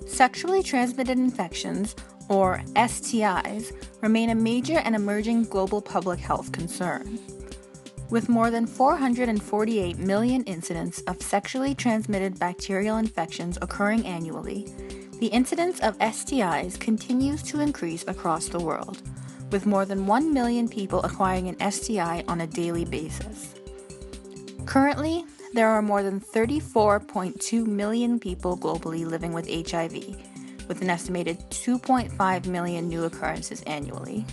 Sexually transmitted infections, or STIs, remain a major and emerging global public health concern. With more than 448 million incidents of sexually transmitted bacterial infections occurring annually, the incidence of STIs continues to increase across the world, with more than 1 million people acquiring an STI on a daily basis. Currently, there are more than 34.2 million people globally living with HIV, with an estimated 2.5 million new occurrences annually.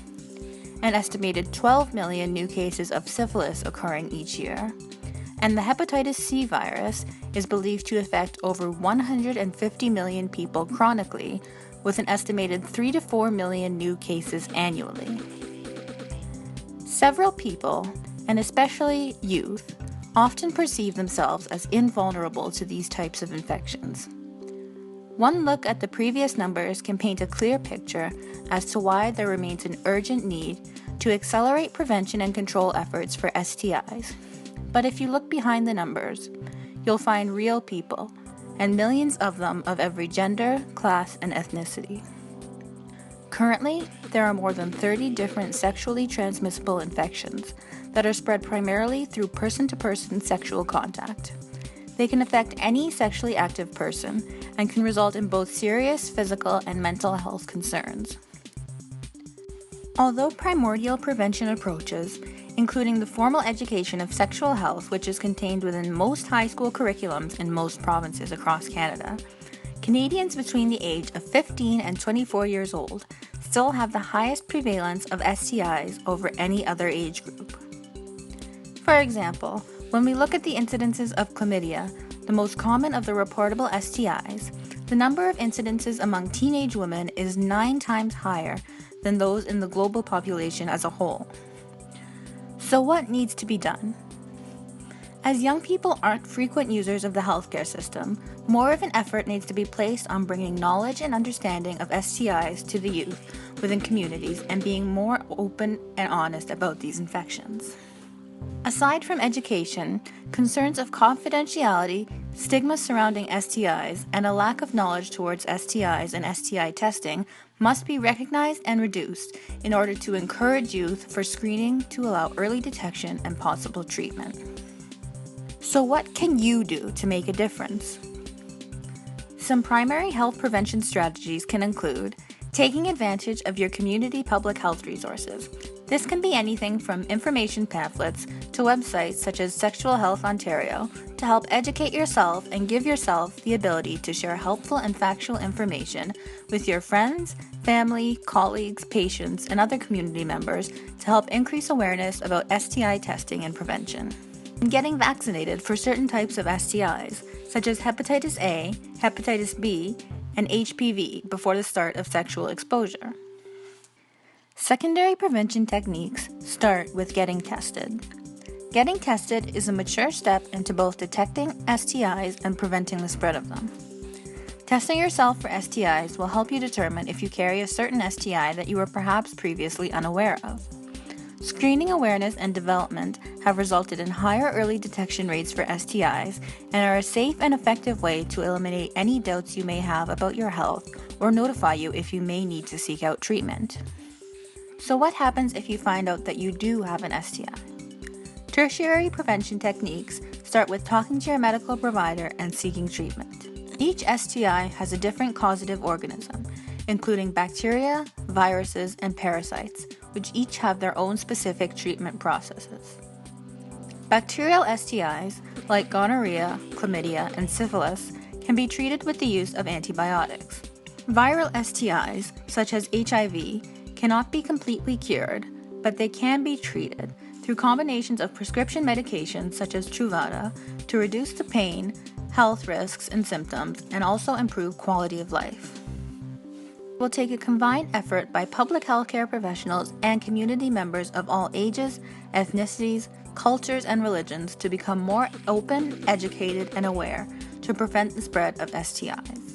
An estimated 12 million new cases of syphilis occurring each year. And the hepatitis C virus is believed to affect over 150 million people chronically, with an estimated 3 to 4 million new cases annually. Several people, and especially youth, often perceive themselves as invulnerable to these types of infections. One look at the previous numbers can paint a clear picture as to why there remains an urgent need to accelerate prevention and control efforts for STIs. But if you look behind the numbers, you'll find real people, and millions of them of every gender, class, and ethnicity. Currently, there are more than 30 different sexually transmissible infections that are spread primarily through person-to-person sexual contact. They can affect any sexually active person and can result in both serious physical and mental health concerns. Although primordial prevention approaches, including the formal education of sexual health, which is contained within most high school curriculums in most provinces across Canada, Canadians between the age of 15 and 24 years old still have the highest prevalence of STIs over any other age group. For example, when we look at the incidences of chlamydia, the most common of the reportable STIs, the number of incidences among teenage women is 9 times higher than those in the global population as a whole. So what needs to be done? As young people aren't frequent users of the healthcare system, more of an effort needs to be placed on bringing knowledge and understanding of STIs to the youth within communities and being more open and honest about these infections. Aside from education, concerns of confidentiality, stigma surrounding STIs, and a lack of knowledge towards STIs and STI testing must be recognized and reduced in order to encourage youth for screening to allow early detection and possible treatment. So what can you do to make a difference? Some primary health prevention strategies can include taking advantage of your community public health resources. This can be anything from information pamphlets to websites such as Sexual Health Ontario to help educate yourself and give yourself the ability to share helpful and factual information with your friends, family, colleagues, patients, and other community members to help increase awareness about STI testing and prevention. And getting vaccinated for certain types of STIs, such as hepatitis A, hepatitis B, and HPV before the start of sexual exposure. Secondary prevention techniques start with getting tested. Getting tested is a mature step into both detecting STIs and preventing the spread of them. Testing yourself for STIs will help you determine if you carry a certain STI that you were perhaps previously unaware of. Screening awareness and development have resulted in higher early detection rates for STIs and are a safe and effective way to eliminate any doubts you may have about your health or notify you if you may need to seek out treatment. So what happens if you find out that you do have an STI? Tertiary prevention techniques start with talking to your medical provider and seeking treatment. Each STI has a different causative organism, including bacteria, viruses, and parasites, which each have their own specific treatment processes. Bacterial STIs, like gonorrhea, chlamydia, and syphilis, can be treated with the use of antibiotics. Viral STIs, such as HIV, cannot be completely cured, but they can be treated through combinations of prescription medications such as Truvada to reduce the pain, health risks, and symptoms, and also improve quality of life. It will take a combined effort by public healthcare professionals and community members of all ages, ethnicities, cultures, and religions to become more open, educated, and aware to prevent the spread of STIs.